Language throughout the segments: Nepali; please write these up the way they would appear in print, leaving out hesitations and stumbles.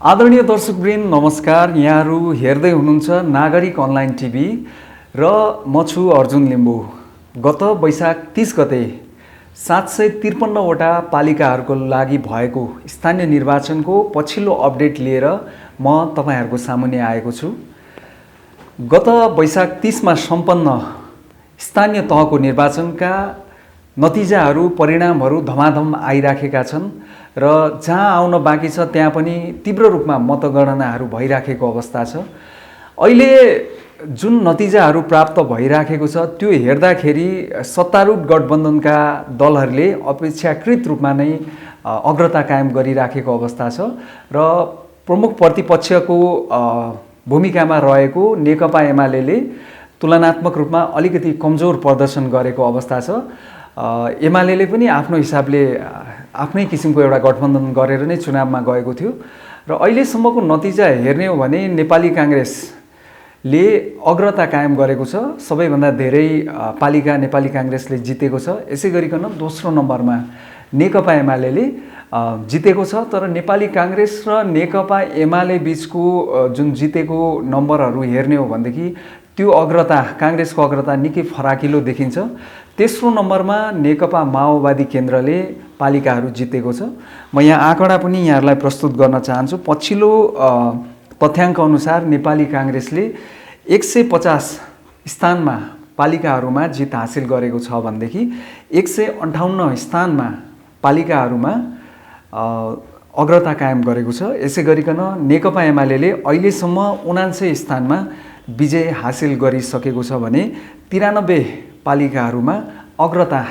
आदरणीय दर्शकवृन्द नमस्कार। यहाँहरू हेर्दै हुनुहुन्छ नागरिक अनलाइन टिभी र म छु अर्जुन लिम्बू। गत वैशाख 30 गते 753वटा पालिकाहरूको लागि भएको स्थानीय निर्वाचनको पछिल्लो अपडेट लिएर म तपाईहरुको सामुन्ने आएको छु। गत वैशाख 30 मा सम्पन्न स्थानीय तहको निर्वाचनका नतिजाहरू परिणामहरू धमाधम आइराखेका छन् र जहाँ आउन बाँकी छ त्यहाँ पनि तीव्र रूपमा मतगणनाहरू भइराखेको अवस्था छ। अहिले जुन नतिजाहरू प्राप्त भइराखेको छ त्यो हेर्दाखेरि सत्तारूढ गठबन्धनका दलहरूले अपेक्षाकृत रूपमा नै अग्रता कायम गरिराखेको अवस्था छ र प्रमुख प्रतिपक्षको भूमिकामा रहेको नेकपा एमाले तुलनात्मक रूपमा अलिकति कमजोर प्रदर्शन गरेको अवस्था छ। एमाले पनि आफ्नो हिसाबले आफ्नै किसिमको एउटा गठबन्धन गरेर नै चुनावमा गएको थियो र अहिलेसम्मको नतिजा हेर्ने हो भने नेपाली कांग्रेसले अग्रता कायम गरेको छ। सबैभन्दा धेरै पालिका नेपाली कांग्रेसले जितेको छ। यसै गरिकन दोस्रो नम्बरमा नेकपा एमाले जितेको छ। तर नेपाली कांग्रेस र नेकपा एमाले बीचको जुन जितेको नम्बरहरू हेर्ने हो भनेदेखि त्यो अग्रता कांग्रेसको अग्रता निकै फराकिलो देखिन्छ। तेस्रो नम्बरमा नेकपा माओवादी केन्द्रले पालिकाहरू जितेको छ। म यहाँ आँकडा पनि यहाँहरूलाई प्रस्तुत गर्न चाहन्छु। पछिल्लो तथ्याङ्क अनुसार नेपाली कांग्रेसले 150 स्थानमा पालिकाहरूमा जित हासिल गरेको छ भनेदेखि 158 स्थानमा पालिकाहरूमा अग्रता कायम गरेको छ। यसै गरिकन नेकपा एमाले अहिलेसम्म 79 स्थानमा विजय हासिल गरिसकेको छ भने 93 पालिकाहरूमा अग्रता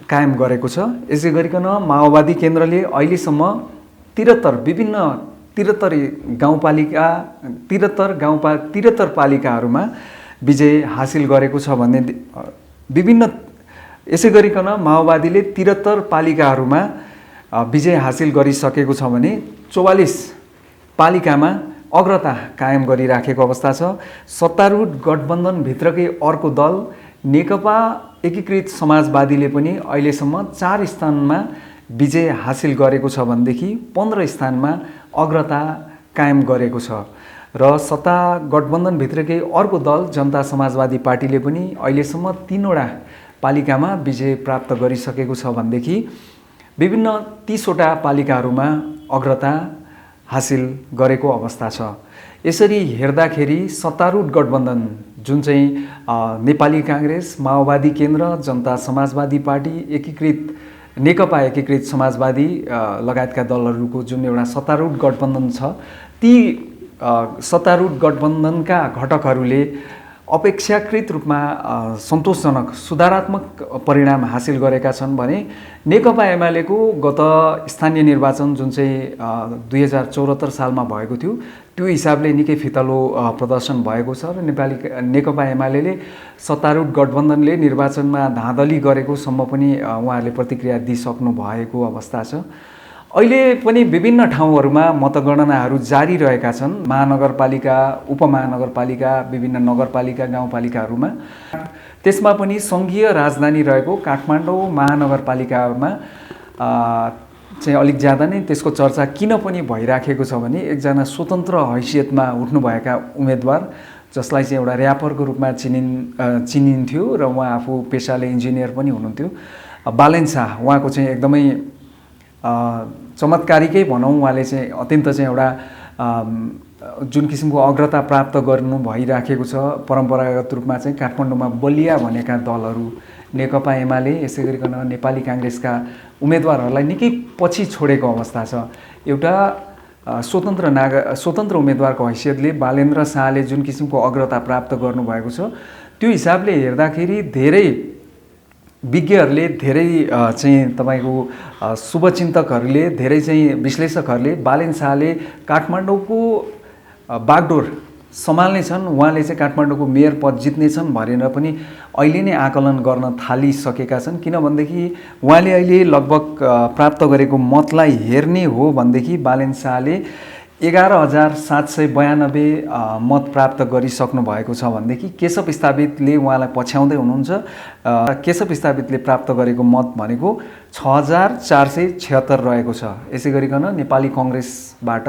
कायम गरेको छ। यसै गरिकन माओवादी केन्द्रले अहिलेसम्म 73 पालिकाहरूमा विजय हासिल गरेको छ भन्ने विभिन्न। यसै गरिकन माओवादीले 73 पालिकाहरूमा विजय हासिल गरिसकेको छ भने 44 पालिकामा अग्रता कायम गरिराखेको अवस्था छ। सत्तारूढ गठबन्धनभित्रकै अर्को दल नेकपा एकीकृत समाजवादीले पनि अहिलेसम्म 4 स्थानमा विजय हासिल गरेको छ भनेदेखि 15 स्थानमा अग्रता कायम गरेको छ र सत्ता गठबन्धनभित्रकै अर्को दल जनता समाजवादी पार्टीले पनि अहिलेसम्म 3वटा पालिकामा विजय प्राप्त गरिसकेको छ भनेदेखि विभिन्न 30वटा पालिकाहरूमा अग्रता हासिल गरेको अवस्था छ। यसरी हेर्दाखेरि सत्तारूढ गठबन्धन जुन चाहिँ नेपाली कांग्रेस, माओवादी केन्द्र, जनता समाजवादी पार्टी, नेकपा एकीकृत समाजवादी लगायतका दलहरूको जुन एउटा सत्तारूढ गठबन्धन छ, ती सत्तारूढ गठबन्धनका घटकहरूले अपेक्षाकृत रूपमा सन्तोषजनक सुधारात्मक परिणाम हासिल गरेका छन् भने नेकपा एमालेको गत स्थानीय निर्वाचन जुन चाहिँ 2074 सालमा भएको थियो त्यो हिसाबले निकै फितलो प्रदर्शन भएको छ र नेकपा एमाले सत्तारूढ गठबन्धनले निर्वाचनमा धाँधली गरेको सम्म पनि उहाँहरूले प्रतिक्रिया दिइसक्नु भएको अवस्था छ। अहिले पनि विभिन्न ठाउँहरूमा मतगणनाहरू जारी रहेका छन्। महानगरपालिका, उपमहानगरपालिका, विभिन्न नगरपालिका, गाउँपालिकाहरूमा। त्यसमा पनि सङ्घीय राजधानी रहेको काठमाडौँ महानगरपालिकामा चाहिँ अलिक ज्यादा नै त्यसको चर्चा किन पनि भइराखेको छ भने एकजना स्वतन्त्र हैसियतमा उठ्नुभएका उम्मेदवार जसलाई चाहिँ एउटा र्यापरको रूपमा चिनिन्थ्यो र उहाँ आफू पेसाले इन्जिनियर पनि हुनुहुन्थ्यो, बालेन शाह। उहाँको चाहिँ एकदमै चमत्कारिकै भनौँ, उहाँले चाहिँ अत्यन्त चाहिँ एउटा जुन किसिमको अग्रता प्राप्त गर्नु भइराखेको छ। परम्परागत रूपमा चाहिँ काठमाडौँमा बलिया भनेका दलहरू नेकपा एमाले यसै गरिकन नेपाली कांग्रेसका उम्मेदवारहरूलाई निकै पछि छोडेको अवस्था छ। एउटा स्वतन्त्र उम्मेदवारको हैसियतले बालेन्द्र शाहले जुन किसिमको अग्रता प्राप्त गर्नुभएको छ त्यो हिसाबले हेर्दाखेरि धेरै विज्ञहरूले, धेरै चाहिँ तपाईको शुभचिन्तकहरूले, धेरै चाहिँ विश्लेषकहरूले बालेन शाहले काठमाडौँको बागडोर सम्हाल्ने छन्, उहाँले चाहिँ काठमाडौँको मेयर पद जित्नेछन् भनेर पनि अहिले नै आकलन गर्न थालिसकेका छन्। किनभनेदेखि उहाँले अहिले लगभग प्राप्त गरेको मतलाई हेर्ने हो भनेदेखि बालेन शाहले 11,792 मत प्राप्त गरिसक्नु भएको छ भनेदेखि केशव स्थापितले उहाँलाई पछ्याउँदै हुनुहुन्छ। केशव स्थापितले प्राप्त गरेको मत भनेको 6,476 रहेको छ। यसै गरिकन नेपाली कङ्ग्रेसबाट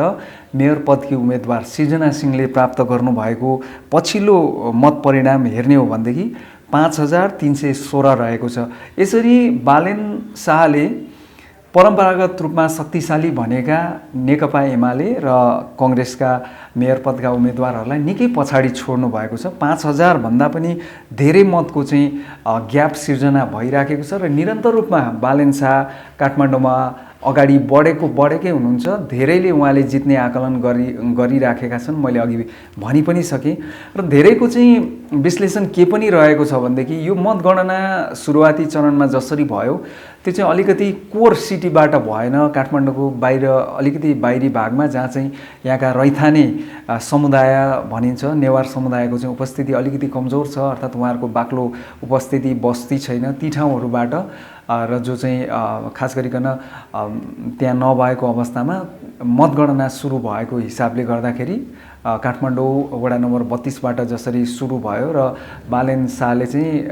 मेयर पदकी उम्मेदवार सृजना सिंहले प्राप्त गर्नुभएको पछिल्लो मत परिणाम हेर्ने हो भनेदेखि 5,316 रहेको छ। यसरी बालेन शाहले परम्परागत रूपमा शक्तिशाली भनेका नेकपा एमाले र कङ्ग्रेसका मेयर पदका उम्मेदवारहरूलाई निकै पछाडि छोड्नु भएको छ। 5,000 भन्दा पनि धेरै मतको चाहिँ ग्याप सिर्जना भइराखेको छ र निरन्तर रूपमा बालेन शाह काठमाडौँमा अगाडि बढेकै हुनुहुन्छ। धेरैले उहाँले जित्ने आकलन गरिराखेका छन्, मैले अघि भनि पनि सकेँ। र धेरैको चाहिँ विश्लेषण के पनि रहेको छ भनेदेखि यो मतगणना सुरुवाती चरणमा जसरी भयो त्यो चाहिँ अलिकति कोर सिटीबाट भएन, काठमाडौँको बाहिर अलिकति बाहिरी भागमा जहाँ चाहिँ यहाँका रैथाने समुदाय भनिन्छ, नेवार समुदायको चाहिँ उपस्थिति अलिकति कमजोर छ, अर्थात् उहाँहरूको बाक्लो उपस्थिति बस्ती छैन। ती ठाउँहरूबाट र जो चाहिँ खास गरिकन त्यहाँ नभएको अवस्थामा मतगणना सुरु भएको हिसाबले गर्दाखेरि काठमाडौँ वडा नम्बर 32बाट जसरी सुरु भयो र बालेन शाहले चाहिँ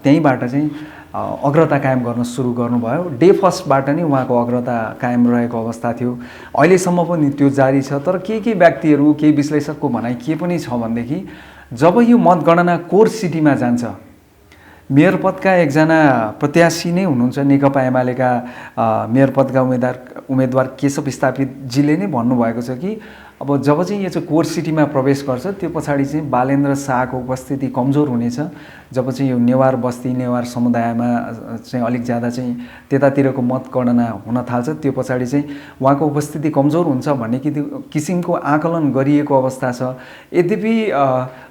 त्यहीँबाट चाहिँ अग्रता कायम गर्न सुरु गर्नुभयो। डे फर्स्टबाट नै उहाँको अग्रता कायम रहेको अवस्था थियो। अहिलेसम्म पनि त्यो जारी छ। तर केही व्यक्तिहरू, केही विश्लेषकको भनाइ के पनि छ भनेदेखि जब यो मतगणना कोर सिटीमा जान्छ, मेयर पदका एकजना प्रत्याशी नै हुनुहुन्छ नेकपा एमालेका मेयर पदका उम्मेदवार केशव स्थापितजीले नै भन्नुभएको छ कि अब जब चाहिँ यो चाहिँ कोर सिटीमा प्रवेश गर्छ त्यो पछाडि चाहिँ बालेन्द्र शाहको उपस्थिति कमजोर हुनेछ। जब चाहिँ यो नेवार बस्ती, नेवार समुदायमा चाहिँ अलिक ज्यादा चाहिँ त्यतातिरको मतगणना हुन थाल्छ, त्यो पछाडि चाहिँ उहाँको उपस्थिति कमजोर हुन्छ भन्ने किसिमको आकलन गरिएको अवस्था छ। यद्यपि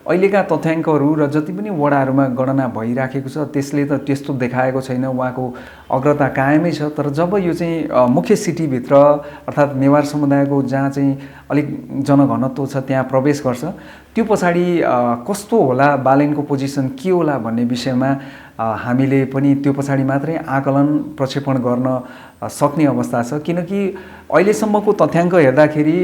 अहिलेका तथ्याङ्कहरू र जति पनि वडाहरूमा गणना भइराखेको छ त्यसले त त्यस्तो देखाएको छैन, उहाँको अग्रता कायमै छ। तर जब यो चाहिँ मुख्य सिटीभित्र अर्थात् नेवार समुदायको जहाँ चाहिँ अलिक जनघनत्व छ त्यहाँ प्रवेश गर्छ, त्यो पछाडि कस्तो होला, बालेनको पोजिसन के होला भन्ने विषयमा हामीले पनि त्यो पछाडि मात्रै आकलन प्रक्षेपण गर्न सक्ने अवस्था छ। किनकि अहिलेसम्मको तथ्याङ्क हेर्दाखेरि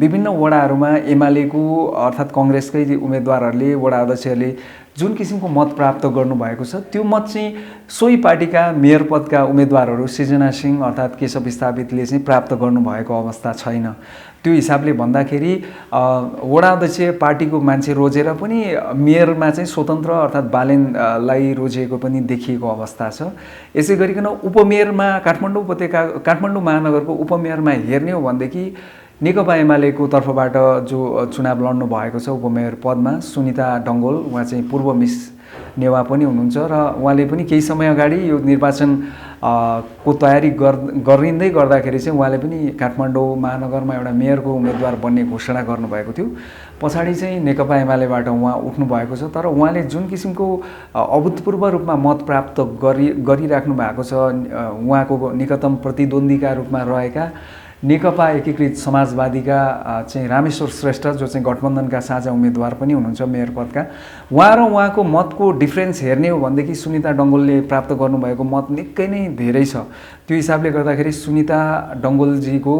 विभिन्न वडाहरूमा एमालेको अर्थात् कङ्ग्रेसकै उम्मेदवारहरूले, वडा अध्यक्षहरूले जुन किसिमको मत प्राप्त गर्नुभएको छ त्यो मत चाहिँ सोही पार्टीका मेयर पदका उम्मेदवारहरू सृजना सिंह अर्थात् केशव स्थापितले चाहिँ प्राप्त गर्नुभएको अवस्था छैन। त्यो हिसाबले भन्दाखेरि वडा अध्यक्ष पार्टीको मान्छे रोजेर पनि मेयरमा चाहिँ स्वतन्त्र अर्थात् बालेनलाई रोजिएको पनि देखिएको अवस्था छ। यसै गरिकन उपमेयरमा काठमाडौँ महानगरको उपमेयरमा हेर्ने हो भनेदेखि नेकपा एमालेको तर्फबाट जो चुनाव लड्नु भएको छ उपमेयर पदमा सुनिता डङ्गोल, उहाँ चाहिँ पूर्व मिस नेवा पनि हुनुहुन्छ र उहाँले पनि केही समय अगाडि यो निर्वाचन को तयारी गरिँदै गर्दाखेरि चाहिँ उहाँले पनि काठमाडौँ महानगरमा एउटा मेयरको उम्मेदवार बन्ने घोषणा गर्नुभएको थियो। पछाडि चाहिँ नेकपा एमालेबाट उहाँ उठ्नु भएको छ। तर उहाँले जुन किसिमको अभूतपूर्व रूपमा मत प्राप्त गरिराख्नु भएको छ, उहाँको निकटतम प्रतिद्वन्द्वीका रूपमा रहेका नेकपा एकीकृत समाजवादीका चाहिँ रामेश्वर श्रेष्ठ जो चाहिँ गठबन्धनका साझा उम्मेदवार पनि हुनुहुन्छ मेयर पदका, उहाँ र उहाँको मतको डिफ्रेन्स हेर्ने हो भनेदेखि सुनिता डङ्गोलले प्राप्त गर्नुभएको मत निकै नै धेरै छ। त्यो हिसाबले गर्दाखेरि सुनिता डङ्गोलजीको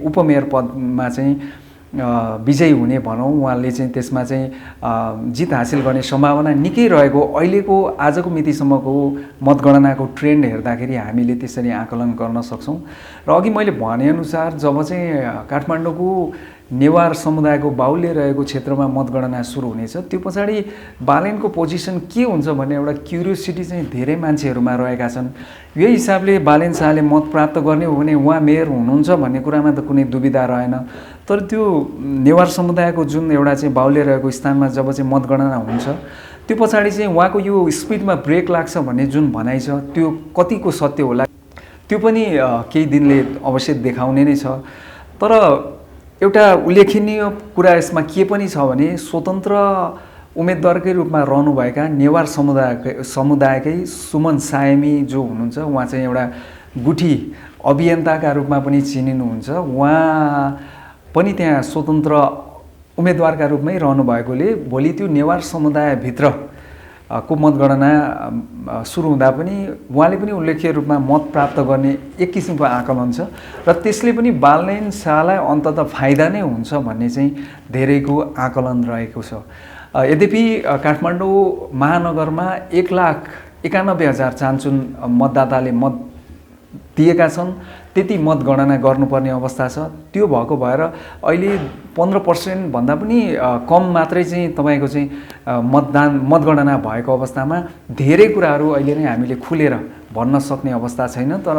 उपमेयर पदमा चाहिँ विजयी हुने भनौँ, उहाँले चाहिँ त्यसमा चाहिँ जित हासिल गर्ने सम्भावना निकै रहेको अहिलेको आजको मितिसम्मको मतगणनाको ट्रेन्ड हेर्दाखेरि हामीले त्यसरी आकलन गर्न सक्छौँ। र अघि मैले भनेअनुसार जब चाहिँ काठमाडौँको नेवार समुदायको बाहुल्य रहेको क्षेत्रमा मतगणना सुरु हुनेछ त्यो पछाडि बालेनको पोजिसन के हुन्छ भन्ने एउटा क्युरियोसिटी चाहिँ धेरै मान्छेहरूमा रहेका छन्। यही हिसाबले बालेन शाहले मत प्राप्त गर्ने हो भने उहाँ मेयर हुनुहुन्छ भन्ने कुरामा त कुनै दुविधा रहेन। तर त्यो नेवार समुदायको जुन एउटा चाहिँ बाहुल्य रहेको स्थानमा जब चाहिँ मतगणना हुन्छ त्यो पछाडि चाहिँ उहाँको यो स्पिडमा ब्रेक लाग्छ भन्ने जुन भनाइ छ त्यो कतिको सत्य होला त्यो पनि केही दिनले अवश्य देखाउने नै छ। तर एउटा उल्लेखनीय कुरा यसमा के पनि छ भने स्वतन्त्र उम्मेदवारकै रूपमा रहनुभएका नेवार समुदायकै सुमन सायमी जो हुनुहुन्छ, उहाँ चाहिँ एउटा गुठी अभियन्ताका रूपमा पनि चिनिनुहुन्छ। उहाँ पनि त्यहाँ स्वतन्त्र उम्मेदवारका रूपमै रहनुभएकोले भोलि त्यो नेवार समुदायभित्र को मतगणना सुरु हुँदा पनि उहाँले पनि उल्लेख्य रूपमा मत प्राप्त गर्ने एक किसिमको आकलन छ र त्यसले पनि बालनयन शाहलाई अन्ततः फाइदा नै हुन्छ भन्ने चाहिँ धेरैको आकलन रहेको छ। यद्यपि काठमाडौँ महानगरमा 1,91,000 चान्चुन मतदाताले मत दिएका छन्। त्यति मतगणना गर्नुपर्ने अवस्था छ। त्यो भएको भएर अहिले 15% भन्दा पनि कम मात्रै चाहिँ तपाईँको चाहिँ मतगणना भएको अवस्थामा धेरै कुराहरू अहिले नै हामीले खुलेर भन्न सक्ने अवस्था छैन। तर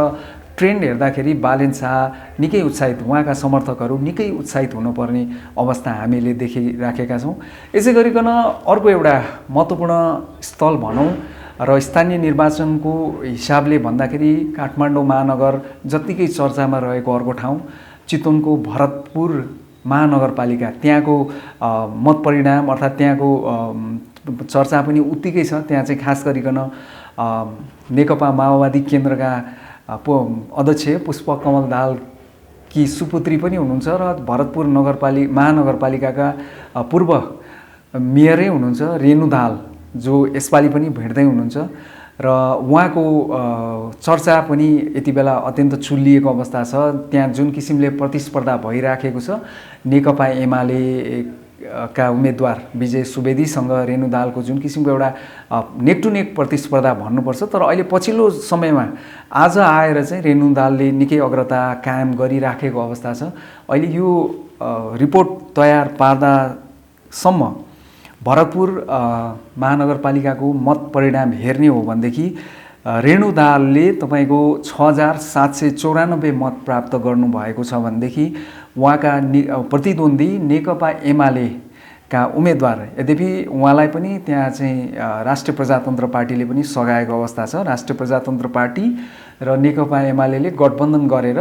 ट्रेन्ड हेर्दाखेरि बालेन शाह निकै उत्साहित, उहाँका समर्थकहरू निकै उत्साहित हुनुपर्ने अवस्था हामीले देखिराखेका छौँ। यसै गरिकन अर्को एउटा महत्त्वपूर्ण स्थल भनौँ र स्थानीय निर्वाचनको हिसाबले भन्दाखेरि काठमाडौँ महानगर जत्तिकै चर्चामा रहेको अर्को ठाउँ चितवनको भरतपुर महानगरपालिका, त्यहाँको मत परिणाम अर्थात् त्यहाँको चर्चा पनि उत्तिकै छ। त्यहाँ चाहिँ खास गरिकन नेकपा माओवादी केन्द्रका अध्यक्ष पुष्पकमल दाहालकी सुपुत्री पनि हुनुहुन्छ र भरतपुर महानगरपालिकाका पूर्व मेयरै हुनुहुन्छ रेणु दाहाल, जो यसपालि पनि भिड्दै हुनुहुन्छ र उहाँको चर्चा पनि यति बेला अत्यन्त चुलिएको अवस्था छ। त्यहाँ जुन किसिमले प्रतिस्पर्धा भइराखेको छ, नेकपा एमाले का उम्मेदवार विजय सुवेदीसँग रेणु दाहालको जुन किसिमको एउटा नेक टु नेक प्रतिस्पर्धा भन्नुपर्छ, तर अहिले पछिल्लो समयमा आज आएर चाहिँ रेणु दाहालले निकै अग्रता कायम गरिराखेको अवस्था छ। अहिले यो रिपोर्ट तयार पार्दासम्म भरतपुर महानगरपालिकाको मत परिणाम हेर्ने हो भनेदेखि रेणु दाहालले तपाईँको 6,794 मत प्राप्त गर्नुभएको छ भनेदेखि उहाँका प्रतिद्वन्दी नेकपा एमालेका उम्मेदवार, यद्यपि उहाँलाई पनि त्यहाँ चाहिँ राष्ट्रिय प्रजातन्त्र पार्टीले पनि सघाएको अवस्था छ। राष्ट्रिय प्रजातन्त्र पार्टी र नेकपा एमाले गठबन्धन गरेर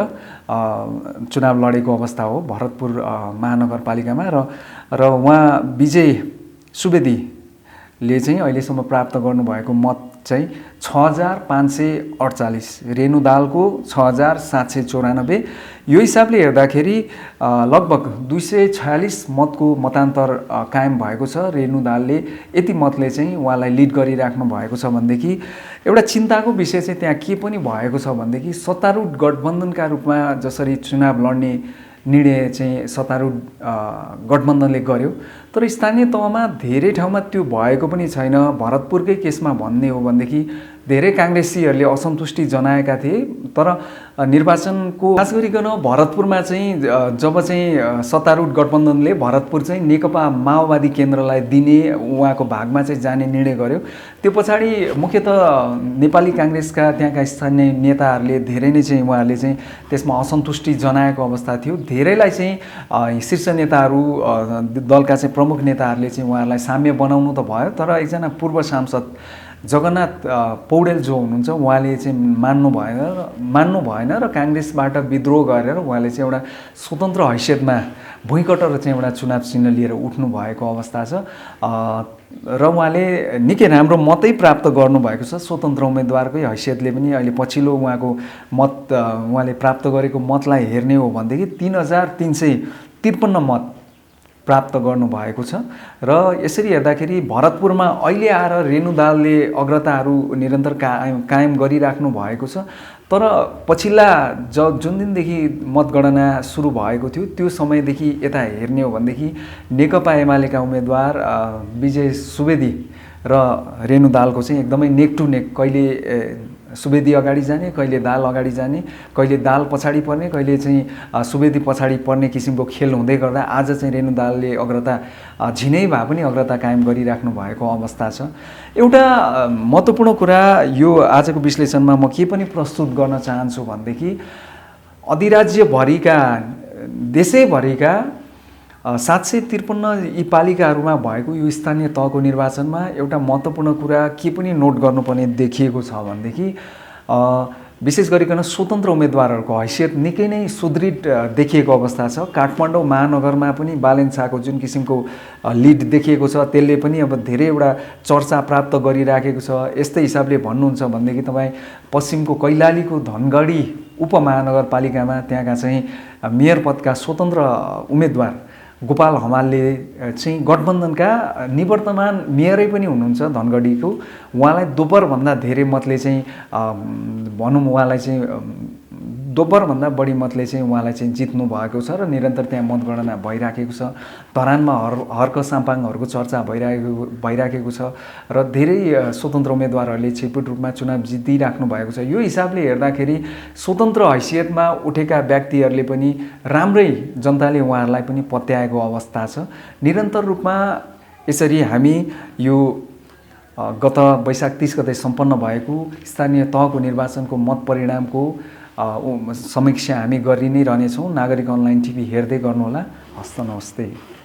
चुनाव लडेको अवस्था हो भरतपुर महानगरपालिकामा र उहाँ विजय सुवेदीले चाहिँ अहिलेसम्म प्राप्त गर्नुभएको मत चाहिँ 6,548, रेणु दाहालको 6,794। यो हिसाबले हेर्दाखेरि लगभग 246 मतको मतान्तर कायम भएको छ। रेणु दाहालले यति मतले चाहिँ उहाँलाई लिड गरिराख्नु भएको छ भनेदेखि एउटा चिन्ताको विषय चाहिँ त्यहाँ के पनि भएको छ भनेदेखि सत्तारूढ गठबन्धनका रूपमा जसरी चुनाव लड्ने निर्णय चाहिँ सत्तारूढ गठबन्धनले गर्यो, तर स्थानीय तहमा धेरै ठाउँमा त्यो भएको पनि छैन। भरतपुरकै केसमा भन्ने हो भनेदेखि धेरै काङ्ग्रेसीहरूले असन्तुष्टि जनाएका थिए, तर निर्वाचनको खास गरिकन भरतपुरमा चाहिँ जब चाहिँ सत्तारूढ गठबन्धनले भरतपुर चाहिँ नेकपा माओवादी केन्द्रलाई दिने, उहाँको भागमा चाहिँ जाने निर्णय गर्यो, त्यो पछाडि मुख्यतः नेपाली काङ्ग्रेसका त्यहाँका स्थानीय नेताहरूले धेरै नै चाहिँ उहाँहरूले चाहिँ त्यसमा असन्तुष्टि जनाएको अवस्था थियो। धेरैलाई चाहिँ शीर्ष नेताहरू, दलका चाहिँ प्रमुख नेताहरूले चाहिँ उहाँहरूलाई साम्य बनाउनु त भयो, तर एकजना पूर्व सांसद जगन्नाथ पौडेल जो हुनुहुन्छ उहाँले चाहिँ मान्नु भएन र काङ्ग्रेसबाट विद्रोह गरेर उहाँले चाहिँ एउटा स्वतन्त्र हैसियतमा भुइँकटर चाहिँ एउटा चुनाव चिन्ह लिएर उठ्नु भएको अवस्था छ र उहाँले निकै राम्रो मतै प्राप्त गर्नुभएको छ। स्वतन्त्र उम्मेदवारकै हैसियतले पनि अहिले पछिल्लो उहाँको मत, उहाँले प्राप्त गरेको मतलाई हेर्ने हो भनेदेखि 3,353 मत प्राप्त गर्नुभएको छ र यसरी हेर्दाखेरि भरतपुरमा अहिले आएर रेणु दाहालले अग्रताहरू निरन्तर कायम गरिराख्नु भएको छ। तर पछिल्ला जुन दिनदेखि मतगणना सुरु भएको थियो त्यो समयदेखि यता हेर्ने हो भनेदेखि नेकपा एमालेका उम्मेदवार विजय सुवेदी र रेणु दाहालको चाहिँ एकदमै नेक टु नेक, कहिले सुवेदी अगाडि जाने, कहिले दाहाल अगाडि जाने, कहिले दाहाल पछाडि पर्ने, कहिले चाहिँ सुवेदी पछाडि पर्ने किसिमको खेल हुँदै गर्दा आज चाहिँ रेणु दाहालले अग्रता झिनै भए पनि अग्रता कायम गरिराख्नु भएको अवस्था छ। एउटा महत्त्वपूर्ण कुरा यो आजको विश्लेषणमा म के पनि प्रस्तुत गर्न चाहन्छु भनेदेखि अधिराज्यभरिका, देशैभरिका 753 यी पालिकाहरूमा भएको यो स्थानीय तहको निर्वाचनमा एउटा महत्त्वपूर्ण कुरा के पनि नोट गर्नुपर्ने देखिएको छ भनेदेखि विशेष गरिकन स्वतन्त्र उम्मेदवारहरूको हैसियत निकै नै सुदृढ देखिएको अवस्था छ। काठमाडौँ महानगरमा पनि बालेन शाहको जुन किसिमको लिड देखिएको छ त्यसले पनि अब धेरै एउटा चर्चा प्राप्त गरिराखेको छ। यस्तै हिसाबले भन्नुहुन्छ भनेदेखि तपाईँ पश्चिमको कैलालीको धनगढी उपमहानगरपालिकामा त्यहाँका चाहिँ मेयर पदका स्वतन्त्र उम्मेदवार गोपाल हमालले चाहिँ गठबन्धनका निवर्तमान मेयरै पनि हुनुहुन्छ धनगढीको। उहाँलाई दोब्बरभन्दा धेरै मतले चाहिँ भनौँ उहाँलाई चाहिँ दोब्बरभन्दा बढी मतले चाहिँ उहाँलाई चाहिँ जित्नु भएको छ र निरन्तर त्यहाँ मतगणना भइराखेको छ। धरानमा हर्क साम्पाङहरूको चर्चा भइराखेको छ र धेरै स्वतन्त्र उम्मेदवारहरूले छिटपुट रूपमा चुनाव जितिराख्नु भएको छ। यो हिसाबले हेर्दाखेरि स्वतन्त्र हैसियतमा उठेका व्यक्तिहरूले पनि राम्रै जनताले उहाँहरूलाई पनि पत्याएको अवस्था छ। निरन्तर रूपमा यसरी हामी यो गत वैशाख 30 गते सम्पन्न भएको स्थानीय तहको निर्वाचनको मत परिणामको समीक्षा हामी गरि नै रहनेछौँ। नागरिक अनलाइन टिभी हेर्दै गर्नुहोला। हस्त नमस्ते।